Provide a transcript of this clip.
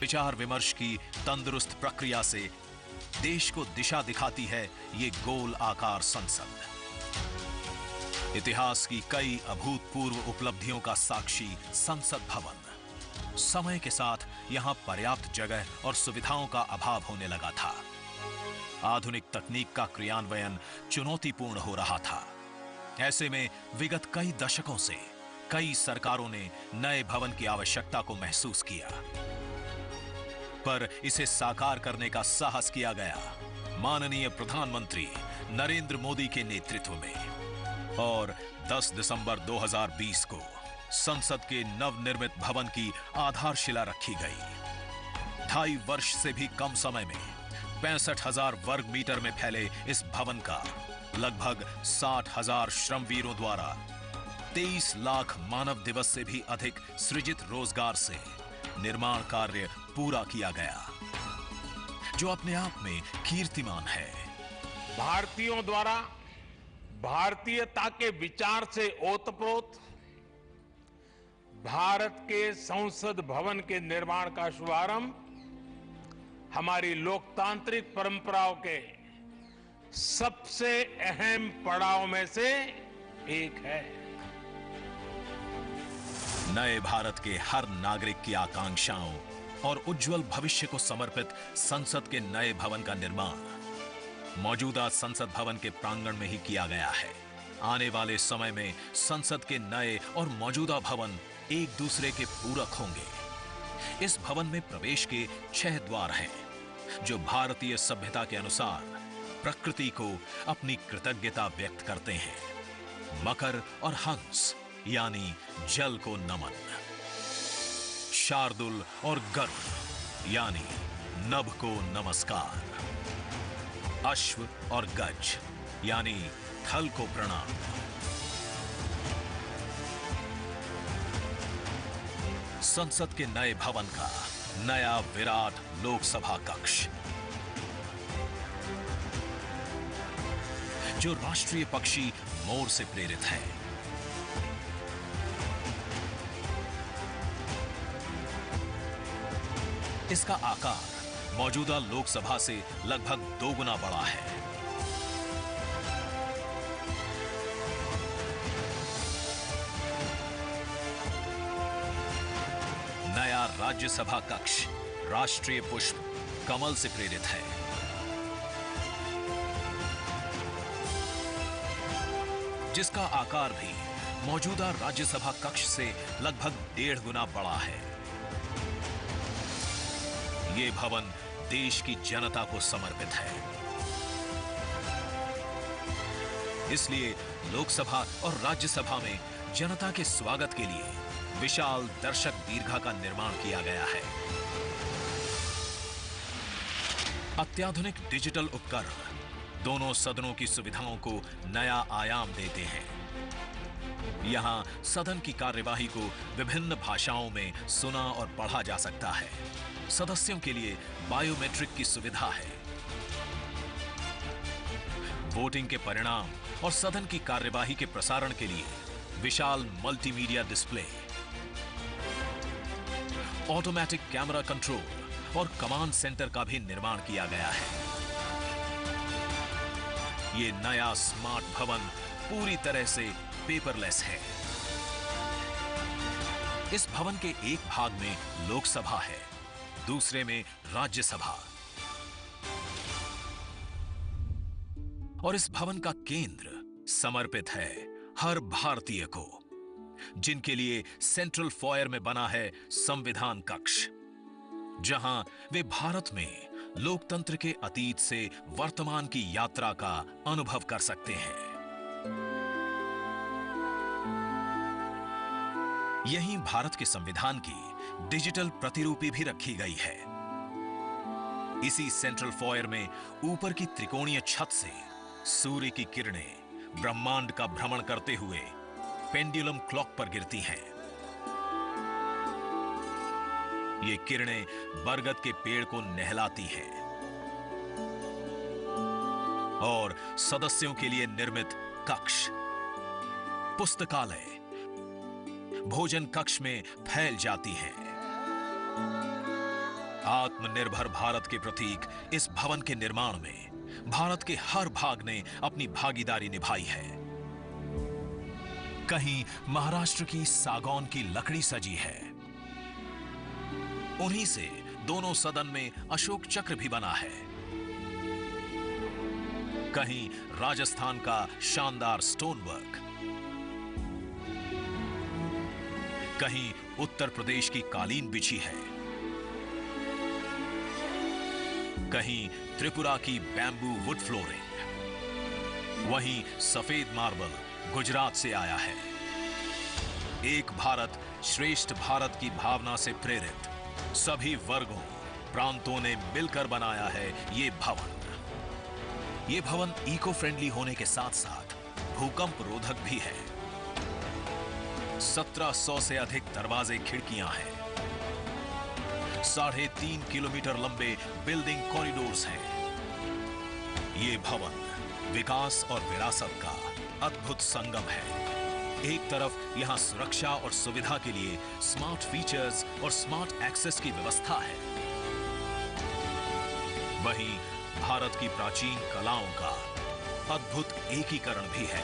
विचार विमर्श की तंदुरुस्त प्रक्रिया से देश को दिशा दिखाती है ये गोल आकार संसद। इतिहास की कई अभूतपूर्व उपलब्धियों का साक्षी संसद भवन। समय के साथ यहां पर्याप्त जगह और सुविधाओं का अभाव होने लगा था। आधुनिक तकनीक का क्रियान्वयन चुनौतीपूर्ण हो रहा था। ऐसे में विगत कई दशकों से कई सरकारों ने नए भवन की आवश्यकता को महसूस किया, पर इसे साकार करने का साहस किया गया माननीय प्रधानमंत्री नरेंद्र मोदी के नेतृत्व में। और 10 दिसंबर 2020 को संसद के नवनिर्मित भवन की आधारशिला रखी गई। 2.5 वर्ष से भी कम समय में 65,000 वर्ग मीटर में फैले इस भवन का लगभग 60,000 श्रमवीरों द्वारा 23 लाख मानव दिवस से भी अधिक सृजित रोजगार से निर्माण कार्य पूरा किया गया, जो अपने आप में कीर्तिमान है। भारतीयों द्वारा भारतीयता के विचार से ओतप्रोत भारत के संसद भवन के निर्माण का शुभारंभ हमारी लोकतांत्रिक परंपराओं के सबसे अहम पड़ाव में से एक है। नए भारत के हर नागरिक की आकांक्षाओं और उज्जवल भविष्य को समर्पित संसद के नए भवन का निर्माण मौजूदा संसद भवन के प्रांगण में ही किया गया है। आने वाले समय में संसद के नए और मौजूदा भवन एक दूसरे के पूरक होंगे। इस भवन में प्रवेश के 6 द्वार हैं, जो भारतीय सभ्यता के अनुसार प्रकृति को अपनी कृतज्ञता व्यक्त करते हैं। मकर और हंस यानी जल को नमन, शार्दुल और गर्भ यानी नभ को नमस्कार, अश्व और गज यानी थल को प्रणाम। संसद के नए भवन का नया विराट लोकसभा कक्ष, जो राष्ट्रीय पक्षी मोर से प्रेरित है। इसका आकार मौजूदा लोकसभा से लगभग 2 गुना बड़ा है। नया राज्यसभा कक्ष राष्ट्रीय पुष्प कमल से प्रेरित है। जिसका आकार भी मौजूदा राज्यसभा कक्ष से लगभग 1.5 गुना बड़ा है। ये भवन देश की जनता को समर्पित है। इसलिए लोकसभा और राज्यसभा में जनता के स्वागत के लिए विशाल दर्शक दीर्घा का निर्माण किया गया है। अत्याधुनिक डिजिटल उपकरण दोनों सदनों की सुविधाओं को नया आयाम देते हैं। यहां सदन की कार्यवाही को विभिन्न भाषाओं में सुना और पढ़ा जा सकता है। सदस्यों के लिए बायोमेट्रिक की सुविधा है। वोटिंग के परिणाम और सदन की कार्यवाही के प्रसारण के लिए विशाल multimedia display, automatic camera control और कमांड सेंटर का भी निर्माण किया गया है। ये नया स्मार्ट भवन पूरी तरह से पेपरलेस है। इस भवन के एक भाग में लोकसभा है, दूसरे में राज्यसभा। और इस भवन का केंद्र समर्पित है हर भारतीय को, जिनके लिए सेंट्रल फॉयर में बना है संविधान कक्ष, जहां वे भारत में लोकतंत्र के अतीत से वर्तमान की यात्रा का अनुभव कर सकते हैं। यहीं भारत के संविधान की डिजिटल प्रतिरूपी भी रखी गई है। इसी सेंट्रल फॉयर में ऊपर की त्रिकोणीय छत से सूर्य की किरणें ब्रह्मांड का भ्रमण करते हुए पेंडुलम क्लॉक पर गिरती हैं। ये किरणें बरगद के पेड़ को नहलाती हैं और सदस्यों के लिए निर्मित कक्ष, पुस्तकालय, भोजन कक्ष में फैल जाती हैं। आत्मनिर्भर भारत के प्रतीक इस भवन के निर्माण में भारत के हर भाग ने अपनी भागीदारी निभाई है। कहीं महाराष्ट्र की सागौन की लकड़ी सजी है, उन्हीं से दोनों सदन में अशोक चक्र भी बना है। कहीं राजस्थान का शानदार स्टोन वर्क, कहीं उत्तर प्रदेश की कालीन बिछी है, कहीं त्रिपुरा की बैम्बू वुड फ्लोरिंग, वहीं सफेद मार्बल गुजरात से आया है। एक भारत श्रेष्ठ भारत की भावना से प्रेरित सभी वर्गों प्रांतों ने मिलकर बनाया है ये भवन। ये भवन इको फ्रेंडली होने के साथ साथ भूकंप रोधक भी है। 1700 से अधिक दरवाजे खिड़कियां हैं। 3.5 किलोमीटर लंबे बिल्डिंग कॉरिडोर्स हैं। ये भवन विकास और विरासत का अद्भुत संगम है। एक तरफ यहां सुरक्षा और सुविधा के लिए स्मार्ट फीचर्स और स्मार्ट एक्सेस की व्यवस्था है, वहीं भारत की प्राचीन कलाओं का अद्भुत एकीकरण भी है।